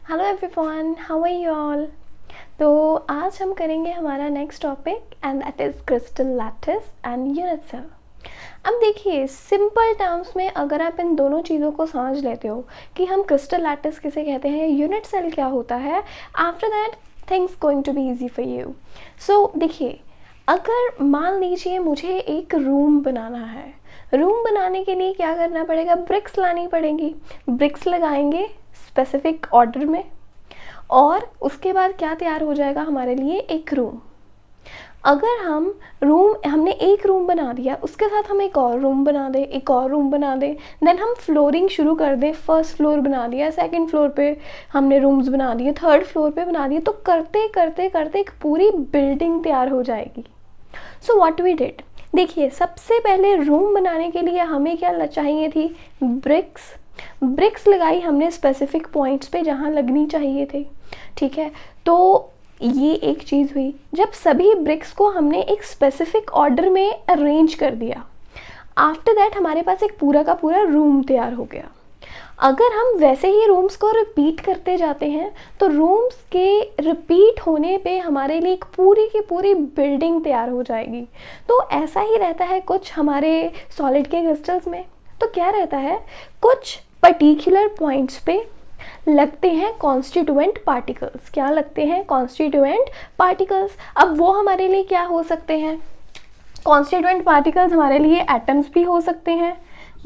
Hello everyone, how are you all. तो आज हम करेंगे हमारा next topic and that is crystal lattice and unit cell. अब देखिए, सिंपल टर्म्स में अगर आप इन दोनों चीज़ों को समझ लेते हो कि हम क्रिस्टल लैटिस किसे कहते हैं, यूनिट सेल क्या होता है, after that things going to be easy for you. So देखिए, अगर मान लीजिए मुझे एक रूम बनाना है, रूम बनाने के लिए क्या करना पड़ेगा, ब्रिक्स लानी पड़ेगी। ब्रिक्स लगाएंगे स्पेसिफिक ऑर्डर में और उसके बाद क्या तैयार हो जाएगा हमारे लिए, एक रूम। अगर हमने एक रूम बना दिया, उसके साथ हम एक और रूम बना दें, एक और रूम बना दें, देन हम फ्लोरिंग शुरू कर दें। फर्स्ट फ्लोर बना दिया, सेकंड फ्लोर पे हमने रूम्स बना दिए, थर्ड फ्लोर पे बना दिए, तो करते करते करते एक पूरी बिल्डिंग तैयार हो जाएगी। सो व्हाट वी डिड, देखिए सबसे पहले रूम बनाने के लिए हमें क्या चाहिए थी, ब्रिक्स। ब्रिक्स लगाई हमने स्पेसिफिक पॉइंट्स पे जहाँ लगनी चाहिए थे, ठीक है। तो ये एक चीज़ हुई। जब सभी ब्रिक्स को हमने एक स्पेसिफिक ऑर्डर में अरेंज कर दिया, आफ्टर दैट हमारे पास एक पूरा का पूरा रूम तैयार हो गया। अगर हम वैसे ही रूम्स को रिपीट करते जाते हैं तो रूम्स के रिपीट होने पे हमारे लिए एक पूरी की पूरी बिल्डिंग तैयार हो जाएगी। तो ऐसा ही रहता है कुछ हमारे सॉलिड के क्रिस्टल्स में। तो क्या रहता है, कुछ पर्टिकुलर पॉइंट्स पे लगते हैं कॉन्स्टिट्यूएंट पार्टिकल्स। क्या लगते हैं, कॉन्स्टिट्यूएंट पार्टिकल्स। अब वो हमारे लिए क्या हो सकते हैं, कॉन्स्टिट्यूएंट पार्टिकल्स हमारे लिए एटम्स भी हो सकते हैं,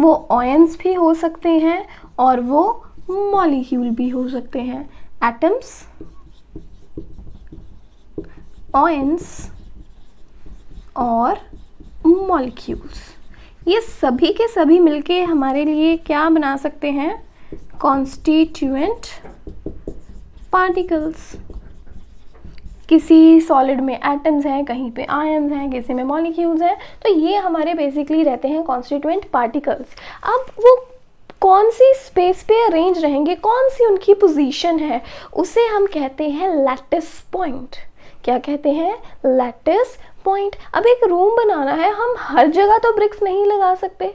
वो आयंस भी हो सकते हैं और वो मॉलिक्यूल भी हो सकते हैं। एटम्स, आयंस और मॉलिक्यूल्स, ये सभी के सभी मिलके हमारे लिए क्या बना सकते हैं, कॉन्स्टिट्यूएंट पार्टिकल्स। किसी सॉलिड में एटम्स हैं, कहीं पे आयंस हैं, किसी में मॉलिक्यूल्स हैं, तो ये हमारे बेसिकली रहते हैं कॉन्स्टिट्यूएंट पार्टिकल्स। अब वो कौन सी स्पेस पे अरेंज रहेंगे, कौन सी उनकी पोजीशन है, उसे हम कहते हैं लैटिस पॉइंट। क्या कहते हैं, लैटिस पॉइंट। अब एक रूम बनाना है, हम हर जगह तो ब्रिक्स नहीं लगा सकते,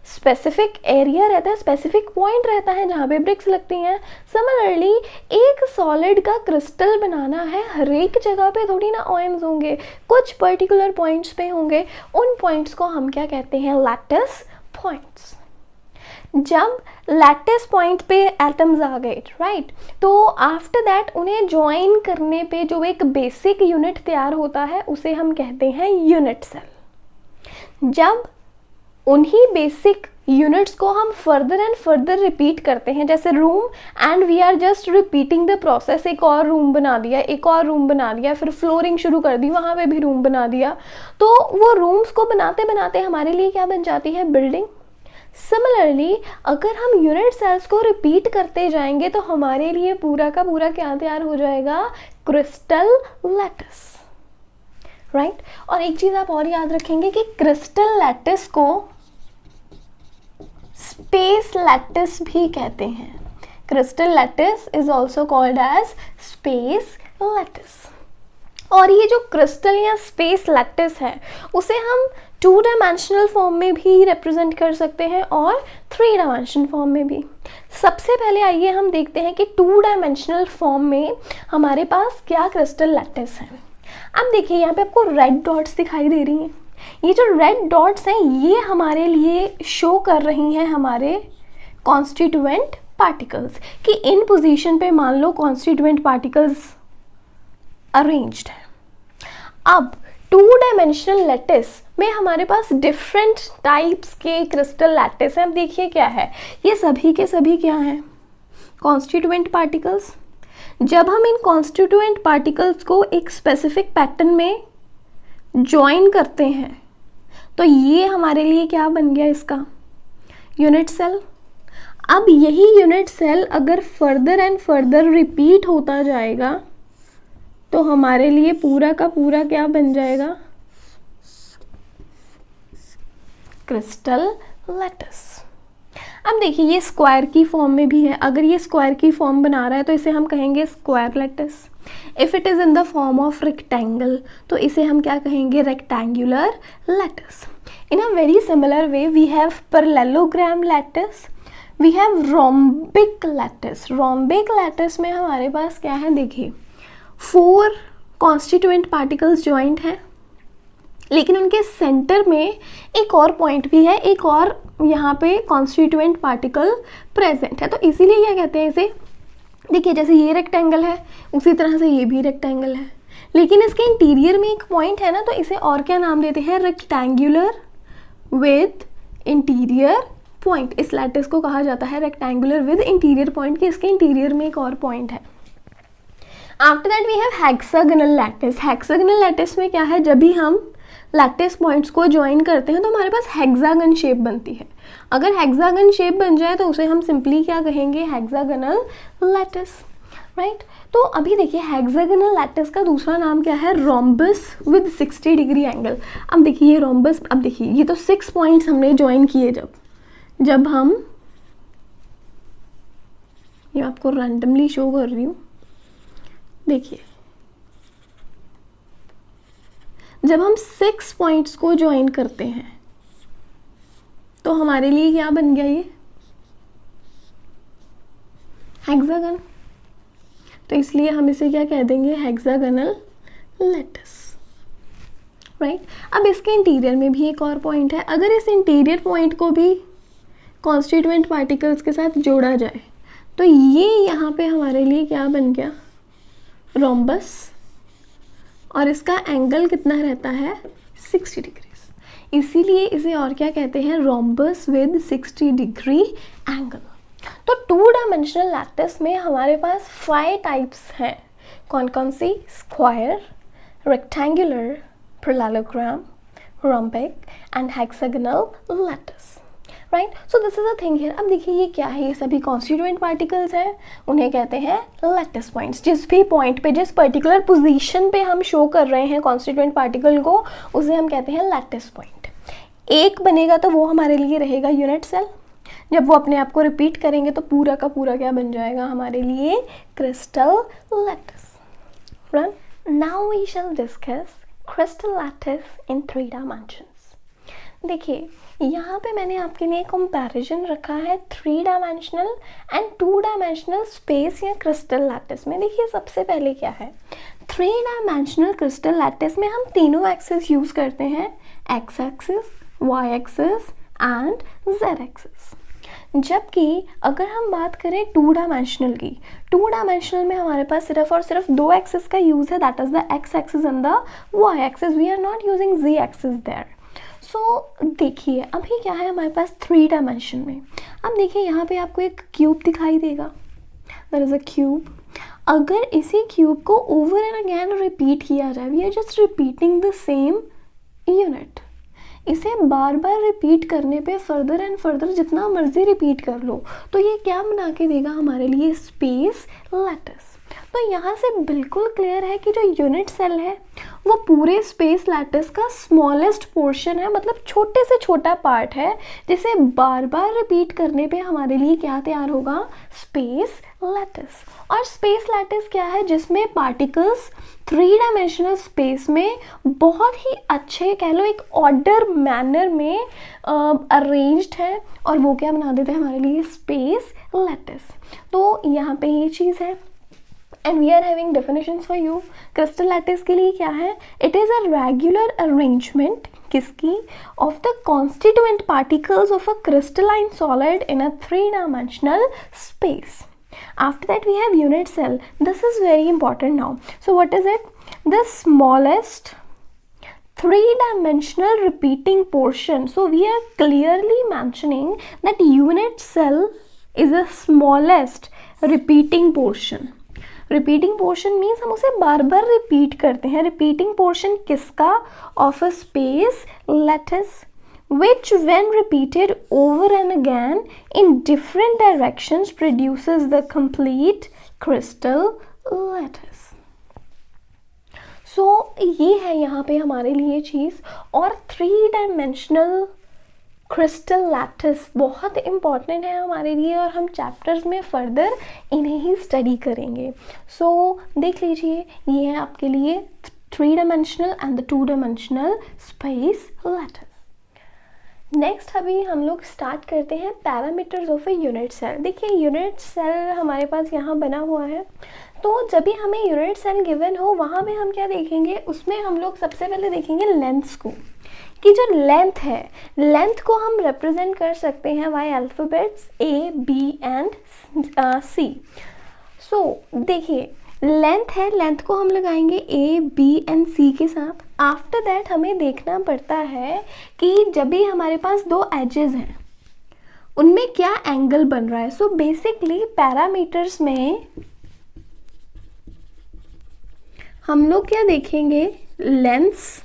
स्पेसिफिक एरिया रहता है, स्पेसिफिक पॉइंट रहता है जहाँ पे ब्रिक्स लगती हैं। सिमिलरली एक सॉलिड का क्रिस्टल बनाना है, हर एक जगह पे थोड़ी ना आयंस होंगे, कुछ पर्टिकुलर पॉइंट्स पे होंगे। उन पॉइंट्स को हम क्या कहते हैं, लैटिस पॉइंट्स। जब लैटिस पॉइंट पे एटम्स आ गए, राइट, तो आफ्टर दैट उन्हें ज्वाइन करने पे जो एक बेसिक यूनिट तैयार होता है उसे हम कहते हैं यूनिट सेल। जब उन्हीं बेसिक यूनिट्स को हम फर्दर एंड फर्दर रिपीट करते हैं, जैसे room, and we are just repeating the process, एक और रूम बना दिया, एक और रूम बना दिया, फिर फ्लोरिंग शुरू कर दी, वहाँ पे भी रूम बना दिया, तो वो रूम्स को बनाते बनाते हमारे लिए क्या बन जाती है, बिल्डिंग। सिमिलरली अगर हम यूनिट सेल्स को रिपीट करते जाएंगे तो हमारे लिए पूरा का पूरा क्या तैयार हो जाएगा, क्रिस्टल लैटिस, राइट। और एक चीज़ आप और याद रखेंगे कि क्रिस्टल लैटिस को स्पेस लैटिस भी कहते हैं। Crystal lattice is also called as space lattice. और ये जो क्रिस्टल या स्पेस लैटिस है उसे हम 2 डायमेंशनल फॉर्म में भी रिप्रेजेंट कर सकते हैं और 3 डायमेंशन फॉर्म में भी। सबसे पहले आइए हम देखते हैं कि 2 डायमेंशनल फॉर्म में हमारे पास क्या क्रिस्टल लैटिस है। अब देखिए, यहाँ पे आपको रेड डॉट्स दिखाई दे रही हैं। ये जो रेड डॉट्स हैं ये हमारे लिए शो कर रही हैं हमारे कॉन्स्टिट्यूएंट पार्टिकल्स, कि इन पोजीशन पे मान लो कॉन्स्टिट्यूएंट पार्टिकल्स अरेंज्ड है। अब 2 डायमेंशनल लैटिस में हमारे पास डिफरेंट टाइप्स के क्रिस्टल लैटिस हैं। अब देखिए क्या है, ये सभी के सभी क्या हैं, कॉन्स्टिट्यूएंट पार्टिकल्स। जब हम इन कॉन्स्टिट्यूएंट पार्टिकल्स को एक स्पेसिफिक पैटर्न में ज्वाइन करते हैं तो ये हमारे लिए क्या बन गया, इसका यूनिट सेल। अब यही यूनिट सेल अगर फर्दर एंड फर्दर रिपीट होता जाएगा तो हमारे लिए पूरा का पूरा क्या बन जाएगा, क्रिस्टल लैटिस। अब देखिए, ये स्क्वायर की फॉर्म में भी है। अगर ये स्क्वायर की फॉर्म बना रहा है तो इसे हम कहेंगे square lattice. If it is in the form of rectangle तो इसे हम क्या कहेंगे, rectangular lattice. In a very similar way we have parallelogram lattice, we have rhombic lattice. Rhombic lattice में हमारे पास क्या है, देखिए 4 कॉन्स्टिट्यूएंट पार्टिकल्स ज्वाइंट हैं, लेकिन उनके सेंटर में एक और पॉइंट भी है, एक और यहाँ पे कॉन्स्टिट्यूएंट पार्टिकल प्रेजेंट है। तो इसीलिए क्या कहते हैं इसे, देखिए जैसे ये रेक्टेंगल है उसी तरह से ये भी रेक्टेंगल है, लेकिन इसके इंटीरियर में एक पॉइंट है ना, तो इसे और क्या नाम देते हैं, रेक्टेंगुलर विद इंटीरियर पॉइंट। इस लैटिस को कहा जाता है रेक्टेंगुलर विद इंटीरियर पॉइंट, कि इसके इंटीरियर में एक और पॉइंट है। After that we have hexagonal lattice. Hexagonal lattice में क्या है, जब भी हम लैटिस पॉइंट्स को ज्वाइन करते हैं तो हमारे पास हेक्सागन शेप बनती है। अगर हेक्सागन शेप बन जाए तो उसे हम सिंपली क्या कहेंगे, हेक्सागोनल लैटिस, राइट। तो अभी देखिए हेक्सागोनल लैटिस का दूसरा नाम क्या है, रोम्बस विद 60 डिग्री एंगल। अब देखिए ये रोम्बस, अब देखिए ये तो 6 पॉइंट्स हमने ज्वाइन किए, जब हम, ये आपको रैंडमली शो कर रही हूँ, देखिए जब हम 6 पॉइंट्स को ज्वाइन करते हैं तो हमारे लिए क्या बन गया, ये हेक्सागन। तो इसलिए हम इसे क्या कह देंगे, हेक्सागोनल लैटिस, राइट। अब इसके इंटीरियर में भी एक और पॉइंट है। अगर इस इंटीरियर पॉइंट को भी कॉन्स्टिट्यूएंट पार्टिकल्स के साथ जोड़ा जाए तो ये यहाँ पे हमारे लिए क्या बन गया, रोम्बस, और इसका एंगल कितना रहता है, 60 डिग्री। इसीलिए इसे और क्या कहते हैं, रोम्बस विद 60 डिग्री एंगल। तो 2 डायमेंशनल लैटिस में हमारे पास 5 टाइप्स हैं। कौन कौन सी, square, rectangular, parallelogram, rhombic and hexagonal lattice, right. So this is a thing here. अब देखिए ये क्या है, ये सभी कॉन्स्टिट्यूएंट पार्टिकल्स हैं, उन्हें कहते हैं लैटिस पॉइंट्स। जिस भी पॉइंट पे, जिस पर्टिकुलर पोजीशन पे हम शो कर रहे हैं कॉन्स्टिट्यूएंट पार्टिकल को, उसे हम कहते हैं लैटिस पॉइंट। एक बनेगा तो वो हमारे लिए रहेगा यूनिट सेल। जब वो अपने आप को रिपीट करेंगे तो पूरा का पूरा क्या बन जाएगा हमारे लिए, crystal lattice. Now we shall discuss crystal lattice in 3 dimensions. देखिए यहाँ पे मैंने आपके लिए कंपैरिजन रखा है 3 डायमेंशनल एंड 2 डायमेंशनल स्पेस या क्रिस्टल लैटिस में। देखिए सबसे पहले क्या है, 3 डायमेंशनल क्रिस्टल लैटिस में हम तीनों एक्सिस यूज करते हैं, X axis, Y axis and Z axis. जबकि अगर हम बात करें 2 डायमेंशनल की, 2 डायमेंशनल में हमारे पास सिर्फ और सिर्फ 2 एक्सिस का यूज है, that is the X axis and the Y axis. We are not using Z axis there. So देखिए अभी क्या है हमारे पास 3 डायमेंशन में। अब देखिए यहाँ पे आपको एक क्यूब दिखाई देगा, देयर इज अ क्यूब। अगर इसी क्यूब को ओवर एंड अगेन रिपीट किया जाए, we are just repeating the same unit. इसे बार बार रिपीट करने पे फर्दर एंड फर्दर जितना मर्जी रिपीट कर लो तो ये क्या बना के देगा हमारे लिए, स्पेस लैटिस। तो यहाँ से बिल्कुल क्लियर है कि जो यूनिट सेल है वो पूरे स्पेस लैटिस का स्मॉलेस्ट पोर्शन है, मतलब छोटे से छोटा पार्ट है, जिसे बार बार रिपीट करने पे हमारे लिए क्या तैयार होगा, स्पेस लैटिस। और स्पेस लैटिस क्या है, जिसमें पार्टिकल्स 3 डायमेंशनल स्पेस में बहुत ही अच्छे, कह लो एक ऑर्डर मैनर में अरेंज्ड है, और वो क्या बना देते हैं हमारे लिए, स्पेस लैटिस। तो यहाँ पे ये चीज़ है। And we are having definitions for you. Crystal lattice के लिए क्या है, it is a regular arrangement किसकी, of the constituent particles of a crystalline solid in a 3 dimensional space. After that we have unit cell. This is very important now. So what is it? The smallest 3-dimensional repeating portion. So we are clearly mentioning that unit cell is the smallest repeating portion. Repeating portion means हम उसे बार बार repeat करते हैं. Repeating portion किसका? Of a space lattice, which when repeated over and again in different directions produces the complete crystal lattice. So ये है यहाँ पे हमारे लिए चीज़. और 3-dimensional क्रिस्टल लैटिस बहुत इंपॉर्टेंट है हमारे लिए, और हम चैप्टर्स में फर्दर इन्हें ही स्टडी करेंगे. सो देख लीजिए, ये है आपके लिए 3-dimensional and the 2-dimensional space lattice. Next अभी हम लोग स्टार्ट करते हैं parameters of a unit cell. देखिए यूनिट सेल हमारे पास यहाँ बना हुआ है, तो जब भी हमें यूनिट सेल गिवन हो वहाँ पे हम क्या देखेंगे, उसमें हम लोग सबसे पहले देखेंगे लेंथ्स को, कि जो लेंथ है, लेंथ को हम रिप्रेजेंट कर सकते हैं by alphabets A, B and C। So देखिए लेंथ है, लेंथ को हम लगाएंगे A, B एंड C के साथ। आफ्टर दैट हमें देखना पड़ता है कि जब भी हमारे पास दो एजेस हैं उनमें क्या एंगल बन रहा है। सो बेसिकली पैरामीटर्स में हम लोग क्या देखेंगे, लेंथ्स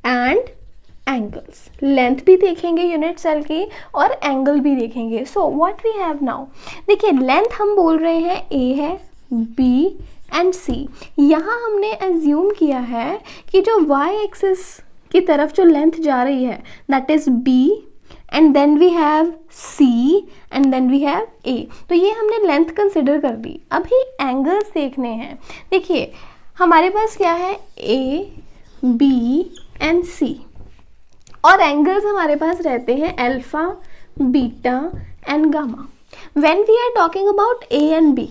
एंड एंगल्स। लेंथ भी देखेंगे यूनिट सेल की और एंगल भी देखेंगे। So what we have now, देखिए लेंथ हम बोल रहे हैं A है, B एंड C। यहाँ हमने एज्यूम किया है कि जो y एक्सिस की तरफ जो लेंथ जा रही है that is B and then we have C and then we have A। तो ये हमने लेंथ कंसिडर कर ली। अभी एंगल्स देखने हैं। देखिए हमारे पास क्या है, A, B एंड C, और एंगल्स हमारे पास रहते हैं alpha, beta and gamma. When we are talking about A and B,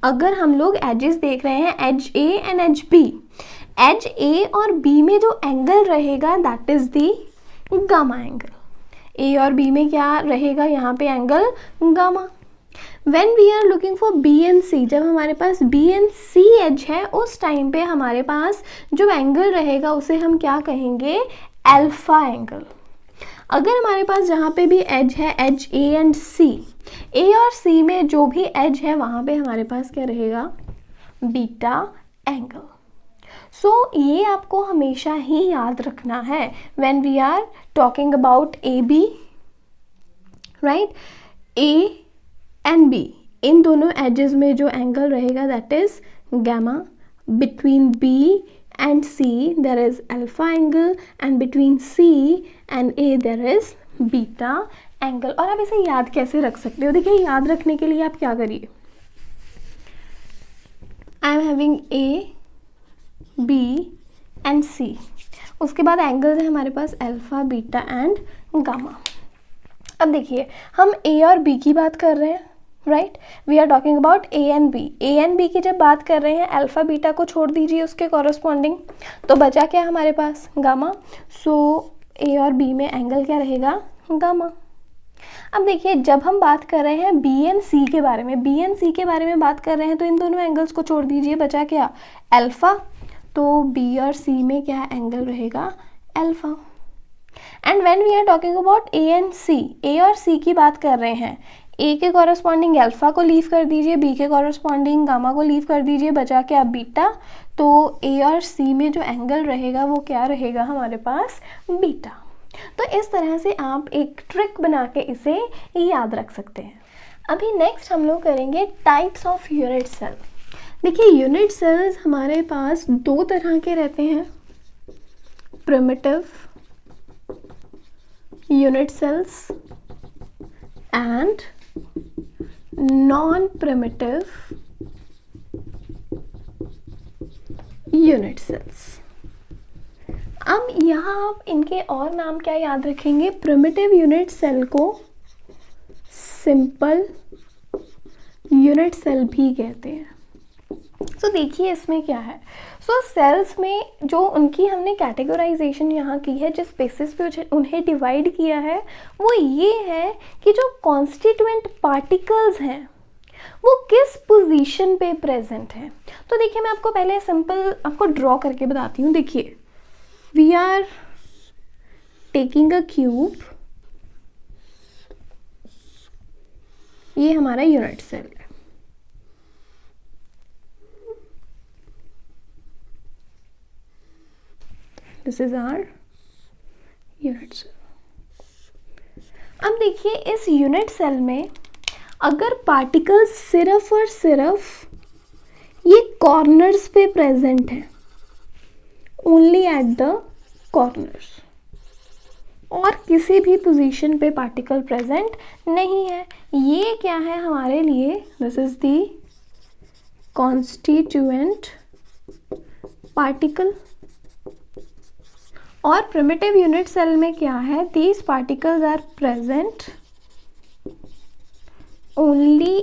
अगर हम लोग एजेस देख रहे हैं, edge A and edge B, edge A और B में जो एंगल रहेगा that is the gamma angle. A और B में क्या रहेगा, यहाँ पे angle gamma. When we are looking for B and C, जब हमारे पास B and C एज है उस टाइम पे हमारे पास जो एंगल रहेगा उसे हम क्या कहेंगे, अल्फा एंगल। अगर हमारे पास जहाँ पे भी एज है, edge A and C, A और C में जो भी एज है वहाँ पे हमारे पास क्या रहेगा, बीटा एंगल। सो ये आपको हमेशा ही याद रखना है when we are talking about AB, right? A and B, इन दोनों एजेस में जो एंगल रहेगा that is gamma. Between B and C there is alpha angle and between C and A there is beta angle. और आप इसे याद कैसे रख सकते हो, देखिए याद रखने के लिए आप क्या करिए, I am having A, B and C, उसके बाद एंगल्स है हमारे पास अल्फा, बीटा एंड गामा। अब देखिए हम A और B की बात कर रहे हैं, right, we are talking about A and B। A and B की जब बात कर रहे हैं, अल्फा बीटा को छोड़ दीजिए उसके कॉरस्पॉन्डिंग, तो बचा क्या हमारे पास, गामा। सो A और B में एंगल क्या रहेगा, गामा। अब देखिए जब हम बात कर रहे हैं B एंड C के बारे में, B एंड C के बारे में बात कर रहे हैं, तो इन दोनों एंगल्स को छोड़ दीजिए, बचा क्या, अल्फा। तो B और C में क्या एंगल रहेगा, alpha. And when we are talking about A and C, A और C की बात कर रहे हैं, A के कॉरस्पॉन्डिंग अल्फा को लीव कर दीजिए, B के कॉरस्पॉन्डिंग गामा को लीव कर दीजिए, बचा क्या, बीटा। तो A और C में जो एंगल रहेगा वो क्या रहेगा हमारे पास, बीटा। तो इस तरह से आप एक ट्रिक बना के इसे याद रख सकते हैं। अभी नेक्स्ट हम लोग करेंगे टाइप्स ऑफ यूनिट सेल। देखिए यूनिट सेल्स हमारे पास दो तरह के रहते हैं, primitive unit cells and non primitive unit cells. अब यहाँ आप इनके और नाम क्या याद रखेंगे, प्रिमिटिव यूनिट सेल को सिंपल यूनिट सेल भी कहते हैं। सो देखिए इसमें क्या है, सो सेल्स में जो उनकी हमने कैटेगराइजेशन यहाँ की है, जिस बेसिस पे उन्हें डिवाइड किया है, वो ये है कि जो कॉन्स्टिट्यूएंट पार्टिकल्स हैं वो किस पोजीशन पे प्रेजेंट है। तो देखिए मैं आपको पहले सिंपल आपको ड्रॉ करके बताती हूँ। देखिए we are taking a cube, ये हमारा यूनिट सेल है, this is our unit cell. अब देखिए इस यूनिट सेल में अगर पार्टिकल्स सिर्फ और सिर्फ ये कॉर्नर्स पे प्रेजेंट है, ओनली एट द कॉर्नर्स, और किसी भी पोजीशन पे पार्टिकल प्रेजेंट नहीं है, ये क्या है हमारे लिए, this is the constituent particle. और प्रिमिटिव यूनिट सेल में क्या है, these particles are present only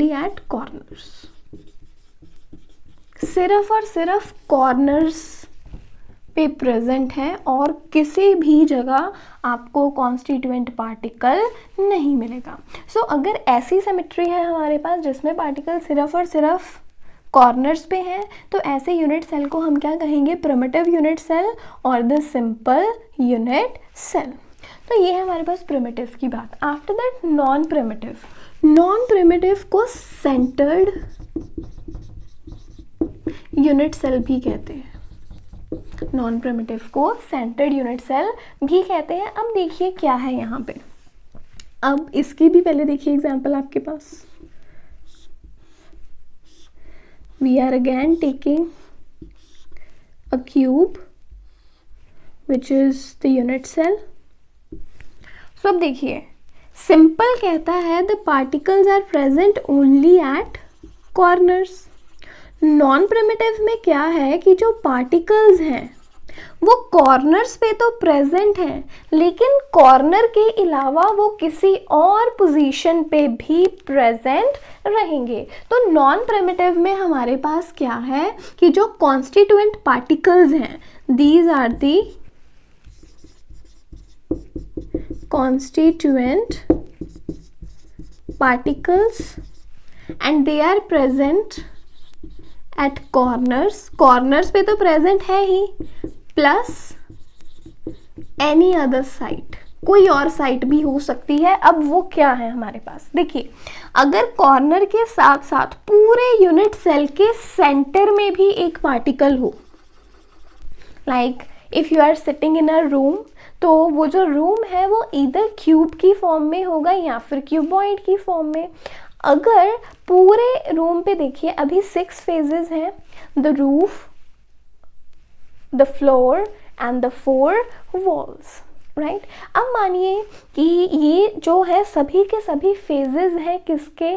at corners, सिर्फ और सिर्फ कॉर्नर्स पे प्रेजेंट है और किसी भी जगह आपको कॉन्स्टिट्यूएंट पार्टिकल नहीं मिलेगा। सो अगर ऐसी सिमेट्री है हमारे पास जिसमें पार्टिकल सिर्फ और सिर्फ कॉर्नर्स पे हैं, तो ऐसे यूनिट सेल को हम क्या कहेंगे, प्रिमिटिव यूनिट सेल और द सिंपल यूनिट सेल। तो ये है हमारे पास प्रिमिटिव की बात। After that non primitive, non primitive को सेंटर्ड यूनिट सेल भी कहते हैं, नॉन प्रिमिटिव को सेंटर्ड यूनिट सेल भी कहते हैं। अब देखिए क्या है यहाँ पे, अब इसकी भी पहले देखिए एग्जांपल आपके पास। We are again taking a cube which is the unit cell. So अब देखिए, सिंपल कहता है the particles are present only at corners. Non primitive में क्या है कि जो पार्टिकल्स हैं वो कॉर्नर्स पे तो प्रेजेंट हैं, लेकिन कॉर्नर के अलावा वो किसी और पोजीशन पे भी प्रेजेंट रहेंगे। तो नॉन प्रिमिटिव में हमारे पास क्या है कि जो कॉन्स्टिट्यूएंट पार्टिकल्स हैं, these are the constituent particles and they are present at corners, corners पे तो प्रेजेंट है ही, प्लस एनी अदर साइट, कोई और साइट भी हो सकती है। अब वो क्या है हमारे पास, देखिए अगर कॉर्नर के साथ साथ पूरे यूनिट सेल के सेंटर में भी एक पार्टिकल हो, like if you are sitting in a room, तो वो जो रूम है वो इधर क्यूब की फॉर्म में होगा या फिर क्यूबॉइड की फॉर्म में। अगर पूरे रूम पे देखिए अभी 6 फेजेस हैं, the roof, the floor and the 4 walls, right. अब मानिए कि ये जो है सभी के सभी फेजेस हैं किसके,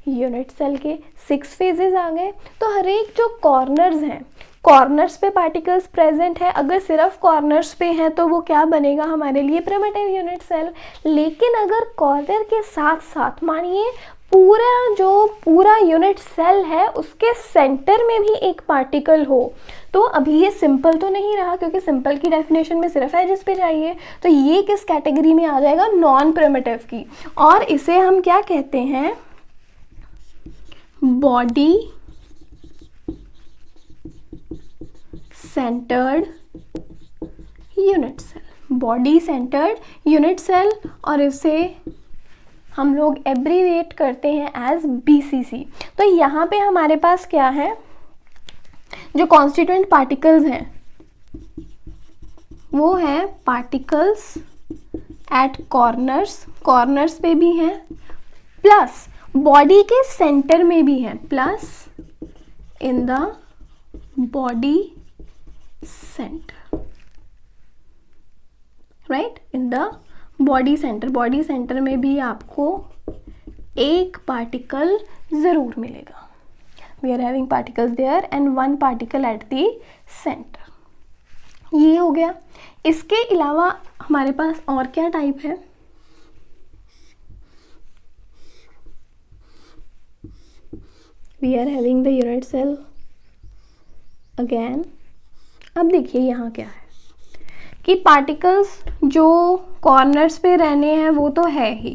यूनिट सेल के। 6 फेजेस आ गए, तो हर एक जो कॉर्नर्स हैं, कॉर्नर्स पे पार्टिकल्स प्रेजेंट है। अगर सिर्फ कॉर्नर्स पे हैं तो वो क्या बनेगा हमारे लिए, प्रिमिटिव यूनिट सेल। लेकिन अगर कॉर्नर के साथ साथ मानिए पूरा यूनिट सेल है उसके सेंटर में भी एक पार्टिकल हो, तो अभी ये सिंपल तो नहीं रहा, क्योंकि सिंपल की डेफिनेशन में सिर्फ एजेस पे चाहिए। तो ये किस कैटेगरी में आ जाएगा, नॉन प्रिमिटिव की। और इसे हम क्या कहते हैं, body centred unit cell, body centred unit cell, और इसे हम लोग एब्रीविएट करते हैं एज BCC। तो यहाँ पे हमारे पास क्या है, जो कॉन्स्टिट्यूएंट पार्टिकल्स हैं वो है पार्टिकल्स एट कॉर्नर्स, कॉर्नर्स पे भी हैं, प्लस बॉडी के सेंटर में भी हैं, plus in the body centre, right, in the body centre. Body centre में भी आपको एक पार्टिकल जरूर मिलेगा। We are having particles there and 1 particle at the centre. ये हो गया। इसके अलावा हमारे पास और क्या टाइप है, we are having the unit cell again. अब देखिए यहाँ क्या है कि पार्टिकल्स जो कॉर्नर्स पे रहने हैं वो तो है ही।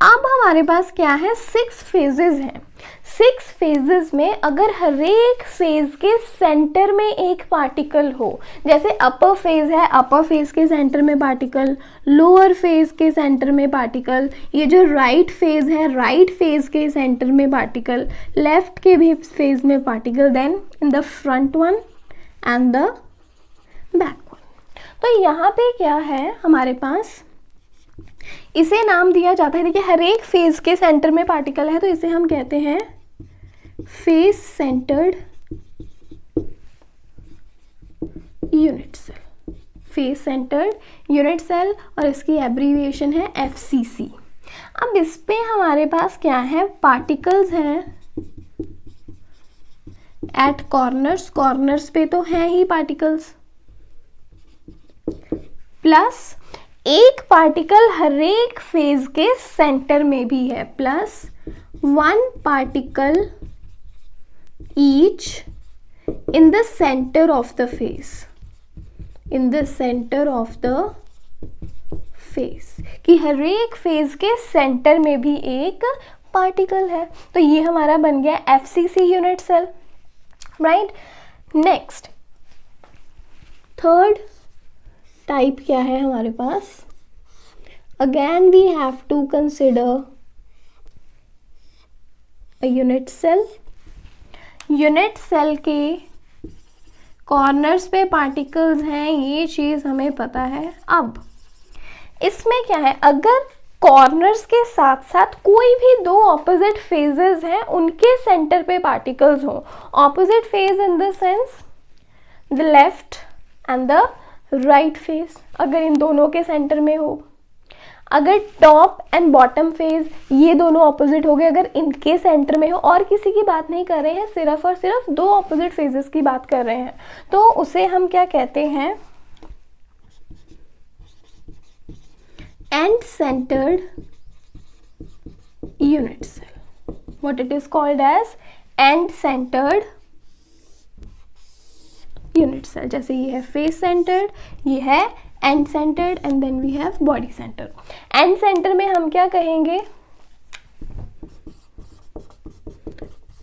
अब हमारे पास क्या है, 6 फेजेस हैं। 6 फेजेस में अगर हर एक फेज के सेंटर में एक पार्टिकल हो, जैसे अपर फेज है, अपर फेज के सेंटर में पार्टिकल, लोअर फेज के सेंटर में पार्टिकल, ये जो राइट फेज है, राइट फेज के सेंटर में पार्टिकल, लेफ्ट के भी फेज में particle, then in the front one and the back one. तो यहाँ पे क्या है हमारे पास, इसे नाम दिया जाता है, देखिए हर एक फेज के सेंटर में पार्टिकल है तो इसे हम कहते हैं face centred unit cell, face centred unit cell, और इसकी एब्रीविएशन है FCC। अब इस पे हमारे पास क्या है, पार्टिकल्स हैं एट कॉर्नर्स, कॉर्नर्स पे तो हैं ही पार्टिकल्स, प्लस एक पार्टिकल हर एक फेज के सेंटर में भी है, plus 1 particle each in the centre of the phase, in the centre of the phase, कि हर एक फेज के सेंटर में भी एक पार्टिकल है। तो ये हमारा बन गया FCC unit cell, right. Next third type क्या है हमारे पास, again we have to consider a unit cell. Unit cell के कॉर्नर्स पे पार्टिकल्स हैं, ये चीज हमें पता है। अब इसमें क्या है, अगर कॉर्नर्स के साथ साथ कोई भी दो ऑपोजिट फेजेस हैं, उनके सेंटर पे पार्टिकल्स हो, opposite phase in the sense the left and the right phase, अगर इन दोनों के सेंटर में हो, अगर टॉप एंड बॉटम फेज ये दोनों ऑपोजिट हो गए, अगर इनके सेंटर में हो, और किसी की बात नहीं कर रहे हैं, सिर्फ और सिर्फ दो ऑपोजिट फेजेस की बात कर रहे हैं, तो उसे हम क्या कहते हैं, end-centered unit cell. What it is called as end-centered unit cell. जैसे ये है face centered, ये है end centered, and then we have body center. End center में हम क्या कहेंगे,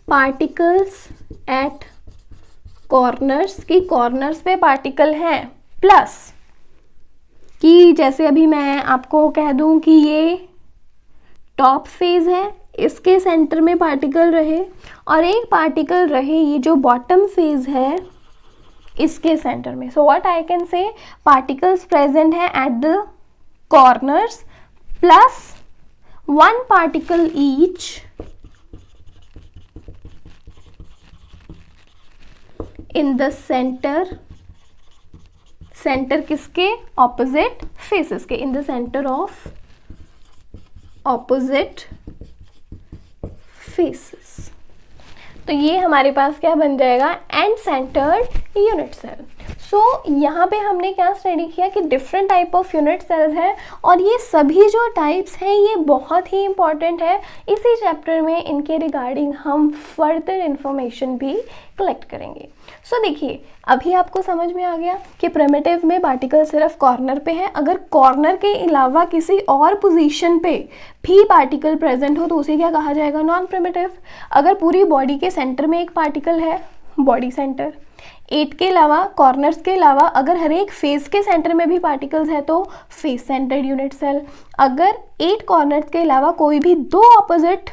particles at corners, की corners पे particle हैं, plus कि जैसे अभी मैं आपको कह दूं कि ये टॉप फेज है, इसके सेंटर में पार्टिकल रहे, और एक पार्टिकल रहे ये जो बॉटम फेज है इसके सेंटर में। So what I can say, particles present है at the corners, plus 1 particle each in the centre, centre किसके, ऑपोजिट फेसेस के, in the centre of opposite faces. तो ये हमारे पास क्या बन जाएगा, end centred unit cell. So यहाँ पे हमने क्या स्टडी किया कि different type of unit cells हैं, और ये सभी जो टाइप्स हैं ये बहुत ही इंपॉर्टेंट है। इसी चैप्टर में इनके रिगार्डिंग हम फर्दर इंफॉर्मेशन भी कलेक्ट करेंगे। सो देखिए, अभी आपको समझ में आ गया कि प्रिमिटिव में पार्टिकल सिर्फ कॉर्नर पे है, अगर कॉर्नर के अलावा किसी और पोजीशन पे भी पार्टिकल प्रेजेंट हो तो उसे क्या कहा जाएगा, नॉन प्रिमिटिव। अगर पूरी बॉडी के सेंटर में एक पार्टिकल है, बॉडी सेंटर, 8 के अलावा, कॉर्नर्स के अलावा अगर हर एक फेस के सेंटर में भी पार्टिकल्स है तो फेस सेंटर्ड यूनिट सेल। अगर 8 कॉर्नर्स के अलावा कोई भी दो ऑपोजिट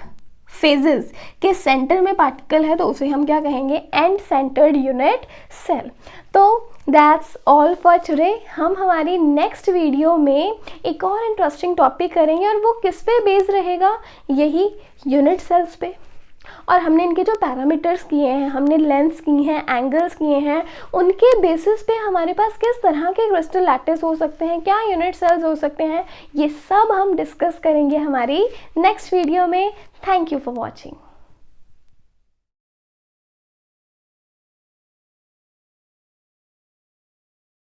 फेजेस के सेंटर में पार्टिकल है तो उसे हम क्या कहेंगे, एंड सेंटर्ड यूनिट सेल। तो दैट्स ऑल फॉर टुडे। हम हमारी नेक्स्ट वीडियो में एक और इंटरेस्टिंग टॉपिक करेंगे, और वो किस पे बेस्ड रहेगा, यही यूनिट सेल्स पे। और हमने इनके जो पैरामीटर्स किए हैं, हमने लेंस की हैं, एंगल्स किए हैं, उनके बेसिस पे हमारे पास किस तरह के क्रिस्टल लैटिस हो सकते हैं, क्या यूनिट सेल्स हो सकते हैं, ये सब हम डिस्कस करेंगे हमारी नेक्स्ट वीडियो में। Thank you for watching.